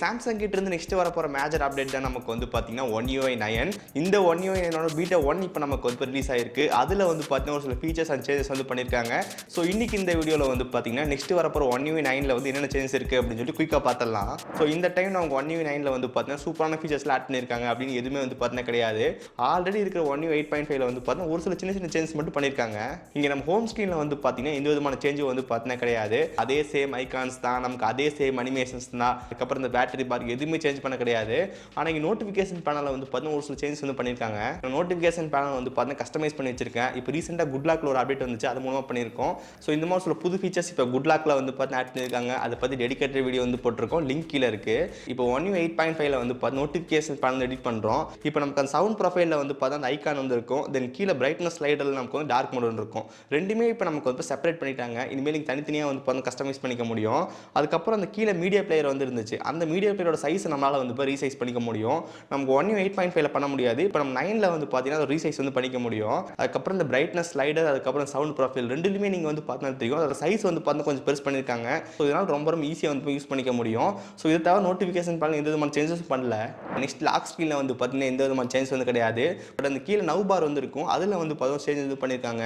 Samsung கிட்ட இருந்து next வர போற மேஜர் அப்டேட் தான் நமக்கு வந்து பாத்தீங்கன்னா One UI 9. இந்த One UI 9 பீட்டா 1 இப்போ நமக்கு வந்து ரிலீஸ் ஆயிருக்கு. அதுல வந்து பாத்தீங்கன்னா ஒரு சில ஃபீச்சர்ஸ் அண்ட் சேஞ்சஸ் வந்து பண்ணிருக்காங்க. ஸோ இன்னைக்கு இந்த வீடியோல வந்து பாத்தீங்கன்னா நெக்ஸ்ட் வர போற One UI 9ல வந்து என்னென்ன சேஞ்சஸ் இருக்கு அப்படின்னு சொல்லி குயிக்கா பார்த்தலாம். ஸோ இந்த டைம் அவங்க One UI 9ல வந்து பாத்தீங்கன்னா சூப்பரான ஃபீச்சர்ஸ்லாம் ஆட் பண்ணிருக்காங்க அப்படின்னு எதுவுமே வந்து பாத்தீங்கன்னா கிடையாது. ஆல்ரெடி இருக்கிற One UI 8.5ல வந்து பாத்தீங்கன்னா ஒரு சில சின்ன சின்ன சேஞ்சஸ் மட்டும் பண்ணிருக்காங்க. இங்க நம்ம ஹோம் ஸ்கிரீன்ல வந்து பாத்தீங்கன்னா எந்த விதமான சேஞ்சும் வந்து பாத்தீங்கன்னா கிடையாது. அதே சேம் ஐகான்ஸ் தான், நமக்கு அதே சேம் அனிமேஷன்ஸ் தான். அதுக்கப்புறம் இந்த பேட்டரி பார் எதுவுமே சேஞ்ச் பண்ண கிடையாது. ஆனால் இங்கே நோட்டிஃபிகேஷன் பேனலில் வந்து பார்த்தீங்கன்னா ஒரு சில சேஞ்சஸ் வந்து பண்ணியிருக்காங்க. நோட்டிஃபிகேஷன் பேனல் வந்து பார்த்தீங்கன்னா கஸ்டமைஸ் பண்ணி வச்சிருக்கேன். இப்போ ரீசெண்டாக குட் லாக்ல ஒரு அப்டேட் வந்துச்சு, அது மூலமாக பண்ணியிருக்கோம். ஸோ இந்த மாதிரி சில புது ஃபீச்சர்ஸ் இப்போ குட் லாக்ல வந்து பார்த்தீங்கன்னா ஆட் பண்ணியிருக்காங்க. அதை பற்றி டெடிகேட்டட் வீடியோ வந்து போட்டிருக்கோம், லிங்க் கீழே இருக்கு. இப்போ One UI 8.5ல வந்து பார்த்தீங்கன்னா நோட்டிஃபிகேஷன் பேனல் எடிட் பண்ணுறோம். இப்போ நமக்கு அந்த சவுண்ட் ப்ரொஃபைலில் வந்து பார்த்தா அந்த ஐக்கான் வந்து இருக்கும். தென் கீழே பிரைட்னஸ் ஸ்லைடரில் நமக்கு வந்து டார்க் மோட் இருக்கும். ரெண்டுமே இப்போ நமக்கு வந்து செப்பரேட் பண்ணிட்டாங்க. இனிமேல் நீங்கள் தனித்தனியாக வந்து பார்த்தா கஸ்டமைஸ் பண்ணிக்க முடியும். அதுக்கப்புறம் அந்த கீழே மீடியா பிளேயர் வந்து இருந்துச்சு. அந்த மீடியா பிளேயரோட சைஸ் நம்மளால வந்து இப்போ ரீசைஸ் பண்ணிக்க முடியும். நமக்கு One UI 8.5ல பண்ண முடியாது. இப்போ நம்ம 9ல வந்து பார்த்தீங்கன்னா ரீசைஸ் வந்து பண்ணிக்க முடியும். அதுக்கப்புறம் இந்த பிரைட்னஸ் ஸ்லைடர், அதுக்கப்புறம் சவுண்ட் ப்ரொஃபைல் ரெண்டுலையுமே நீங்கள் வந்து பார்த்தா தெரியும். அதோட சைஸ் வந்து பார்த்தா கொஞ்சம் பெருசு பண்ணியிருக்காங்க. ஸோ இதனால் ரொம்ப ஈஸியாக வந்து யூஸ் பண்ணிக்க முடியும். ஸோ இதை தவிர நோட்டிஃபிகேஷன் பேனல் எந்த விதமான சேஞ்சஸ் பண்ணல. நெக்ஸ்ட் லாக் ஸ்க்ரீனில் வந்து பார்த்தீங்கன்னா எந்த விதமான சேஞ்ச் வந்து கிடையாது. பட் அந்த கீழே நவ் பார் வந்து இருக்கும், அதில் வந்து பார்த்தா சேஞ்ச் வந்து பண்ணியிருக்காங்க.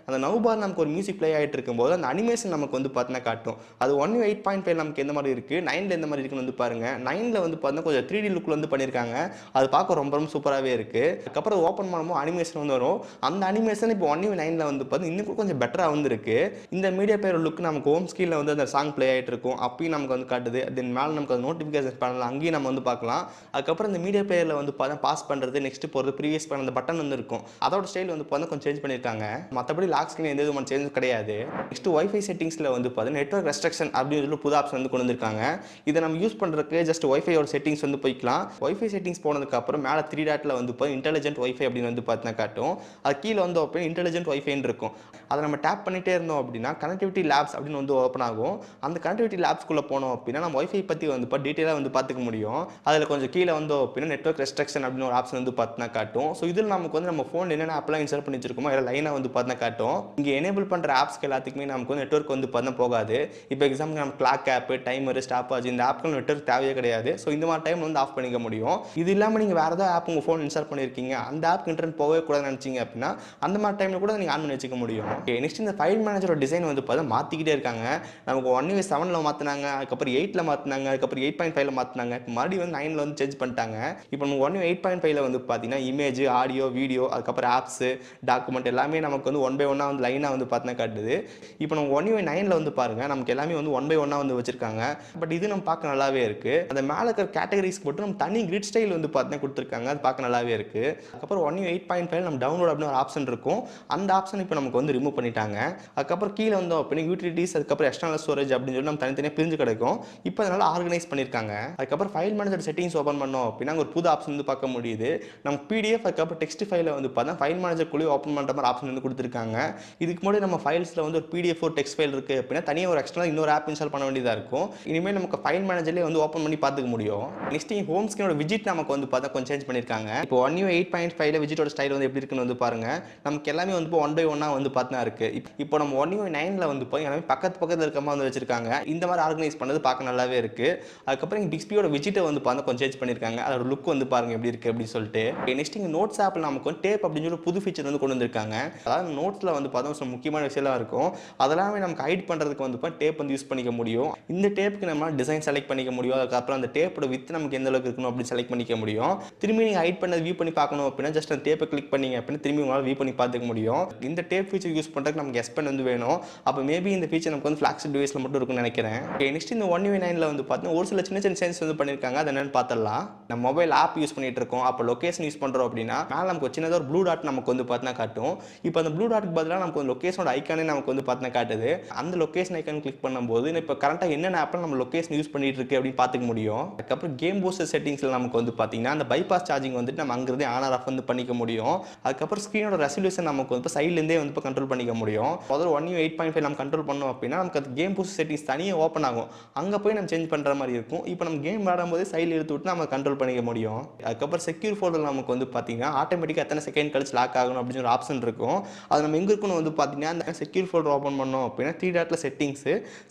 அந்த நவ் பார் நமக்கு ஒரு மியூசிக் ப்ளே ஆகிட்டு இருக்கும்போது அந்த அனிமேஷன் நமக்கு வந்து பார்த்தீங்கன்னா காட்டும். அது One UI 8.5 நமக்கு எந்த மாதிரி இருக்குது, 9ல எந்த மாதிரி இருக்குன்னு வந்து பாருங்கள். 9ல வந்து பார்த்தீங்கன்னா கொஞ்சம் 3D லுக்கில் வந்து பண்ணியிருக்காங்க. அது பார்க்க ரொம்ப சூப்பராகவே இருக்குது. அதுக்கப்புறம் ஓப்பன் பண்ணும்போது அனிமேஷன் வந்து வரும். அந்த அனிமேஷன் இப்போ One UI 9ல வந்து பார்த்தீங்கன்னா இன்னும் கொஞ்சம் பெட்டராக வந்து இருக்குது. இந்த மீடியா பிளேயர் லுக் நமக்கு ஹோம் ஸ்க்ரீனில் வந்து அந்த சாங் ப்ளே ஆகிட்டு இருக்கும், அப்பயும் நமக்கு வந்து காட்டுது. தென் மேலே நமக்கு அந்த நோட்டிஃபிகேஷன் பேனல் அங்கேயும் நம்ம வந்து பார்க்கலாம். அதுக்கப்புறம் இந்த மீடியா பிளேயரில் வந்து பார்த்தா பாஸ் பண்ணுறது, நெக்ஸ்ட் போகிறது, ப்ரீவியஸ் பண்ண அந்த பட்டன் வந்து இருக்கும். அதோட ஸ்டைல் வந்து பார்த்தா கொஞ்சம் சேஞ்ச் பண்ணியிருக்காங்க. மற்றபடி லாக் ஸ்க்ரீன் எந்த விதமான சேஞ்ச் கிடையாது. நெக்ஸ்ட் வைஃபை செட்டிங்ஸில் வந்து பார்த்தீங்கன்னா நெட்வொர்க் ரெஸ்ட்ரிக்ஷன் அப்படின்னு சொல்லி புது ஆப்ஷன் வந்து கொண்டு வந்திருக்காங்க. இதை நம்ம யூஸ் பண்ணுறதுக்கு ஜஸ்ட் வைஃபையோட செட்டிங்ஸ் வந்து போய்க்கலாம். வைஃபை செட்டிங்ஸ் போனதுக்கப்புறம் மேலே 3 டாட்டில் வந்து இன்டெலிஜென்ட் வைஃபை அப்படின்னு வந்து பார்த்தீங்கன்னா காட்டும். அது கீழே வந்து ஓப்பன் இன்டெலிஜென்ட் வைஃபைன்னு இருக்கும். அதை நம்ம டேப் பண்ணிட்டே இருந்தோம் அப்படின்னா கனெக்டிவிட்டி லேப்ஸ் அப்படின்னு வந்து ஓப்பன் ஆகும். அந்த கனெக்டிவிட்டி லேப்ஸ்க்குள்ளே போனோம் அப்படின்னா நம்ம வைஃபை பற்றி வந்து டீட்டெயிலாக வந்து பார்த்துக்க முடியும். அதில் கொஞ்சம் கீழே வந்து அப்படின்னா நெட்வொர்க் ரெஸ்ட்ரிக்ஷன் அப்படின்னு ஒரு ஆப்ஷன் வந்து பார்த்தீங்கன்னா காட்டும். ஸோ இதில் நமக்கு வந்து நம்ம ஃபோன் என்னென்ன ஆப்லாம் இன்ஸ்டால் பண்ணி வச்சிருக்கோமோ அதில் லைனாக வந்து பார்த்தீங்கன்னா காட்டும். இங்கே எனேபிள் பண்ணுற ஆப்ஸ்க்கு எல்லாத்துக்குமே நமக்கு வந்து நெட்வொர்க் வந்து பார்த்தீங்கன்னா போகாது. இப்போ எக்ஸாம்பிள் நம்ம clock app, timer, stop watch இந்த ஆப்க்கு நெட்வொர்க் தேவையே கிடையாது. ஸோ இந்த மாதிரி டைம் வந்து ஆஃப் பண்ணிக்க முடியும். இது இல்லாமல் நீங்கள் வேறு ஏதாவது ஆப் உங்கள் ஃபோன் இன்ஸ்டால் பண்ணியிருக்கீங்க, அந்த ஆப் இன்டர்நெட் போகவே கூடாதுன்னு நினச்சிங்க அப்படின்னா அந்த மாதிரி டைமில் கூட நீங்கள் ஆன் பண்ணி வச்சுக்க முடியும். நெக்ஸ்ட் இந்த ஃபைல் மேனேஜரோட டிசைன் வந்து பார்த்தா மாற்றிக்கிட்டே இருக்காங்க. நமக்கு One UI 7ல மாற்றினாங்க, அதுக்கப்புறம் 8ல மாற்றினாங்க, அதுக்கப்புறம் 8.5ல மாற்றினாங்க, இப்போ மறுபடியும் வந்து 9ல வந்து சேஞ்ச் பண்ணிட்டாங்க. இப்போ நம்ம One UI 8.5ல வந்து பார்த்தீங்கன்னா இமேஜ், ஆடியோ, வீடியோ, அதுக்கப்புறம் ஆப்ஸ், டாக்குமெண்ட் எல்லாமே நமக்கு வந்து 1 by 1 வந்து லைனாக வந்து பார்த்தீங்கன்னா காட்டுது. இப்போ நம்ம One UI 9ல வந்து பாருங்க, நமக்கு எல்லாமே வந்து 1 by 1 வந்து வச்சிருக்காங்க. பட் இது நம்ம பார்க்க நல்லாவே இருக்கு. அந்த மேலே இருக்கிற கேட்டகரிஸ்க்கு மட்டும் நம்ம தனி கிரிட் ஸ்டைல் வந்து பார்த்தீங்கன்னா கொடுத்துருக்காங்க. அது பார்க்க நல்லாவே இருக்கு. அதுக்கப்புறம் One UI 8.5 நம்ம டவுன்லோட் அப்படின்னு ஒரு ஆப்ஷன் இருக்கும். அந்த ஆப்ஷன் இப்போ நமக்கு வந்து ரிமூவ் பண்ணிட்டாங்க. அதுக்கப்புறம் கீழே வந்து அப்படின்னா யூட்டிலிட்டிஸ், அதுக்கப்புறம் எக்ஸ்டர்னல் ஸ்டோரேஜ் அப்படின்னு சொல்லி நம்ம தனித்தனியாக பிரிஞ்சு கிடைக்கும். இப்போ அதனால ஆர்கனைஸ் பண்ணியிருக்காங்க. அதுக்கப்புறம் ஃபைல் மேனேஜர் செட்டிங்ஸ் ஓப்பன் பண்ணோம் அப்படின்னா ஒரு புது ஆப்ஷன் வந்து பார்க்க முடியுது. நம்ம PDF அதுக்கப்புறம் டெக்ஸ்ட் ஃபைலை வந்து பார்த்தா ஃபைல் மேனேஜர் குள்ளே ஓப்பன் பண்ணுற மாதிரி ஆப்ஷன் வந்து கொடுத்துருக்காங்க. இதுக்கு முன்னாடி நம்ம ஃபைல்ஸில் வந்து ஒரு PDF ஒரு டெக்ஸ்ட் ஃபைல் இருக்குது அப்படின்னா தனியாக ஒரு எக்ஸ்ட்ரா இன்னொரு ஆப் இன்ஸ்டால் பண்ண வேண்டியதாக இருக்கும். இனிமேல் நமக்கு ஃபைல் மேனேஜர்லேயே வந்து ஓப்பன் பண்ணி பார்த்துக்க முடியும். நெக்ஸ்ட் ஹோம் ஸ்க்ரீனோட விஜிட் நமக்கு வந்து பார்த்தா கொஞ்சம் சேஞ்ச் பண்ணியிருக்காங்க. இப்போ One UI 8.5ல விஜிட்டோட ஸ்டைல் வந்து எப்படி இருக்குன்னு வந்து பாருங்க. நமக்கு எல்லாமே வந்து 1 by 1 வந்து பார்த்தா இருக்கு. இப்போ நம்ம One UI 9ல வந்து எல்லாமே பக்கத்தில் இருக்க மாதிரி வந்து வச்சிருக்காங்க. இந்த மாதிரி ஆர்கனைஸ் பண்ணது பார்க்க நல்லாவே இருக்கு. அதுக்கப்புறம் இங்கே பிக்ஸ்பியோட விஜிட்டை வந்து பார்த்தா கொஞ்சம் சேஞ்ச் பண்ணியிருக்காங்க. அதோட லுக் வந்து பாருங்க எப்படி இருக்கு அப்படின்னு சொல்லிட்டு. நெக்ஸ்ட் இங்கே நோட்ஸ் ஆப்பில் நமக்கு வந்து டேப் அப்படின்னு சொல்லி புது ஃபீச்சர் வந்து கொண்டு வந்திருக்காங்க. அதாவது நோட்ஸில் வந்து பார்த்தா ஒரு முக்கியமான விஷயம்லாம் இருக்கும். அதெல்லாமே நமக்கு ஹைட் பண்ணுறதுக்கு வந்து டேப் வந்து யூஸ் பண்ணிக்க முடியும். இந்த டேப்புக்கு நம்ம டிசைன் செலக்ட் பண்ணிக்க முடியும். அதுக்கப்புறம் அந்த டேப்போட வித் நமக்கு எந்த அளவுக்கு இருக்கணும் அப்படின்னு செலக்ட் பண்ணிக்க முடியும். திரும்பி நீங்கள் ஹைட் பண்ணது வியூ பண்ணி பார்க்கணும் அப்படின்னா ஜஸ்ட் அந்த டேப்பை கிளிக் பண்ணீங்க அப்படின்னா திரும்பி உங்களால் வியூ பண்ணி பார்த்துக்க முடியும். இந்த டேப் ஃபீச்சர் யூஸ் பண்ணுறதுக்கு நமக்கு S Pen வந்து வேணும். அப்போ மேபி இந்த ஃபீச்சர் நமக்கு வந்து ஃபிளாக்ஷிப் டிவைஸில் மட்டும் இருக்கும்னு நினைக்கிறேன். நெக்ஸ்ட் இந்த One UI 9ல வந்து பார்த்தீங்கன்னா ஒரு சில சின்ன சின்ன சேஞ்ச் வந்து பண்ணியிருக்காங்க. அது என்னன்னு பார்த்துடலாம். நம்ம மொபைல் ஆப் யூஸ் பண்ணிட்டு இருக்கோம், அப்போ லொகேஷன் யூஸ் பண்ணுறோம் அப்படின்னா மேலே நமக்கு சின்னதாக ஒரு ப்ளூ டாட் நமக்கு வந்து பார்த்தீங்கன்னா காட்டும். இப்போ அந்த ப்ளூ டாட்டுக்கு பதிலாக நமக்கு வந்து லொகேஷனோட ஐக்கானே நமக்கு வந்து பார்த்தீங்கன்னா காட்டுது. அந்த லொகேஷன் ஐக்கான் கிளிக் பண்ணும்போது இப்போ கரெக்டாக என்னென்ன ஆப்பில் நம்ம லொகேஷன் யூஸ் பண்ணிட்டு இருக்கு அப்படின்னு பார்த்துக்க முடியும். அதுக்கப்புறம் கேம் பூஸ்டர் செட்டிங்ஸில் நமக்கு வந்து பார்த்தீங்கன்னா அந்த பைபாஸ் சார்ஜிங் வந்துட்டு நம்ம அங்கிருந்தே ஆன் ஆர் ஆஃப் வந்து பண்ணிக்க முடியும். அதுக்கப்புறம் ஸ்க்ரீனோட ரெசல்யூஷன் நமக்கு வந்து சைட்லேருந்தே வந்து கண்ட்ரோல் பண்ணிக்க முடியும். முதல்ல One UI 8.5 நம்ம கண்ட்ரோல் பண்ணோம் அப்படின்னா நமக்கு அது கேம் பூஸ்டர் செட்டிங்ஸ் தனியாக ஓப்பன் ஆகும். அங்கே போய் நம்ம சேஞ்ச் பண்ணுற மாதிரி இருக்கும். இப்போ நம்ம கேம் விளையாடும்போது சைடில் எடுத்து விட்டு நம்ம கண்ட்ரோல் பண்ணிக்க முடியும். அதுக்கப்புறம் செக்யூர் ஃபோல்டர் நமக்கு வந்து பார்த்தீங்கன்னா ஆட்டோமேட்டிக்காக எத்தனை செகண்ட் கழிச்சு லாக் ஆகணும் அப்படின்னு ஒரு ஆப்ஷன் இருக்கும். அதை நம்ம எங்கே எங்கே இருக்குன்னு வந்து பார்த்தீங்கன்னா அந்த செக்யூர் ஃபோல்டர் ஓப்பன் பண்ணோம் அப்படின்னா 3 டாட்டில்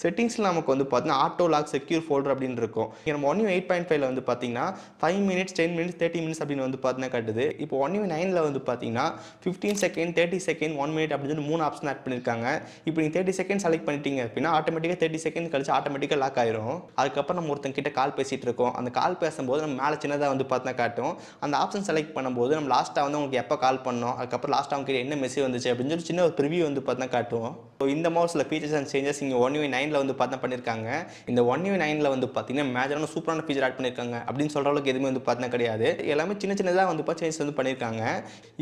செட்டிங்ஸில் நமக்கு வந்து பார்த்தீங்கன்னா ஆட்டோ லாக் செக்யூர் ஃபோல்டர் அப்படின்னு இருக்கும். நம்ம ஒன் 8.5 வந்து பார்த்தீங்கன்னா 5 மினிட்ஸ் 10 மினிட்ஸ் 30 மினிட்ஸ் அப்படின்னு வந்து பார்த்தீங்கன்னா காட்டுது. இப்போ 1UI9 வந்து பார்த்தீங்கன்னா 15 செகண்ட் 30 செகண்ட் 1 மினிட் அப்படின்னு 3 ஆப்ஷன் ஆட் பண்ணியிருக்காங்க. இப்போ நீங்கள் 30 செகண்ட் செலக்ட் பண்ணிட்டீங்க அப்படின்னா ஆட்டோமேட்டிக்காக 30 செகண்ட் கழிச்சு ஆட்டோமேட்டிக்காக லாக் ஆயிரும். அதுக்கப்புறம் நம்ம ஒருத்தங்க கிட்ட கால் பேசிட்டு இருக்கோம். அந்த கால் பேசும்போது நம்ம மேலே சின்னதாக வந்து பார்த்தீங்கன்னா காட்டும். அந்த ஆப்ஷன் செலக்ட் பண்ணும்போது நம்ம லாஸ்ட்டாக வந்து உங்களுக்கு எப்போ கால் பண்ணோம், அதுக்கப்புறம் லாஸ்ட்டாக அவங்க கிட்ட என்ன மெசேஜ் வந்துச்சு அப்படின்னு சொல்லி சின்ன ஒரு ப்ரிவியூ வந்து பார்த்தீங்கன்னா காட்டுவோம். ஸோ இந்த மாதிரி சில ஃபீச்சர்ஸ் அண்ட் சேஞ்சஸ் இங்கே 1UI9 வந்து பார்த்தா பண்ணியிருக்காங்க. இந்த 1UI9 வந்து பார்த்தீங்கன்னா மேஜரான சூப்பரான ஃபீச்சர் ஆட் பண்ணியிருக்காங்க அப்படின்னு சொல்கிற அளவுக்கு எதுவுமே வந்து பார்த்தீங்கன்னா கிடையாது. எல்லாமே சின்ன சின்னதாக வந்து சேஞ்சஸ் வந்து பண்ணியிருக்காங்க.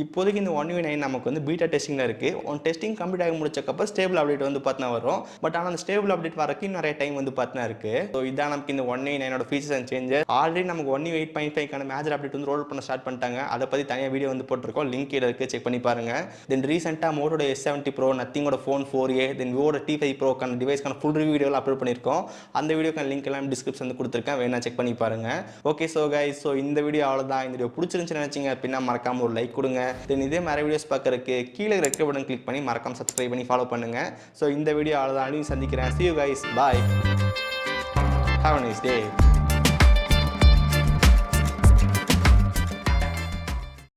இப்போதைக்கு இந்த 1UI9 நமக்கு வந்து பீட்டா டெஸ்டிங்கில் இருக்குது. டெஸ்டிங் கம்ப்ளீட் ஆகி முடிச்சக்கப்புறம் ஸ்டேபிள் அப்டேட் வந்து பார்த்தீங்கன்னா வரும். பட் ஆனால் அந்த ஸ்டேபிள் அப்டேட் வரக்கும் நிறைய டைம் வந்து பார்த்தீங்கன்னா இருக்குது. ஸோ இதான் நமக்கு இந்த 1UI9 features and changes. Already நமக்கு 1UI8.5 மேஜர் அப்டேட் வந்து ரோல் பண்ண ஸ்டார்ட் பண்ணிட்டாங்க. அதை பற்றி தனியாக வீடியோ வந்து போட்டிருக்கோம். லிங்க் கீழே இருக்குது, செக் பண்ணி பாருங்கள். தென் ரீசெண்டாக மோட்டோட S70 Pro, நத்திங்கோட ஃபோன் 4a, தென் விவோட T5 Proக்கான டிவைஸ்க்கான ஃபுல் ரிவ்யூ வீடியோவில் அப்லோட் பண்ணியிருக்கோம். அந்த வீடியோக்கான லிங்க் எல்லாம் டிஸ்கிரிப்ஷன் வந்து கொடுத்துருக்கேன், வேணா செக் பண்ணி பாருங்கள். ஓகே ஸோ கைஸ், ஸோ இந்த வீடியோ அவ்வளோதான். இந்த வீடியோ பிடிச்சிருந்துச்சுன்னு நினச்சிங்க அப்படின்னா மறக்காமல் ஒரு லைக் கொடுங்க. தென் இதே மாதிரி வீடியோஸ் பார்க்கறதுக்கு கீழே ரெட் பட்டன் கிளிக் பண்ணி மறக்காம சப்ஸ்கிரைப் பண்ணி ஃபாலோ பண்ணுங்கள். ஸோ இந்த வீடியோ அவ்வளோதான், சந்திக்கிறேன். See you guys, bye, have a nice day.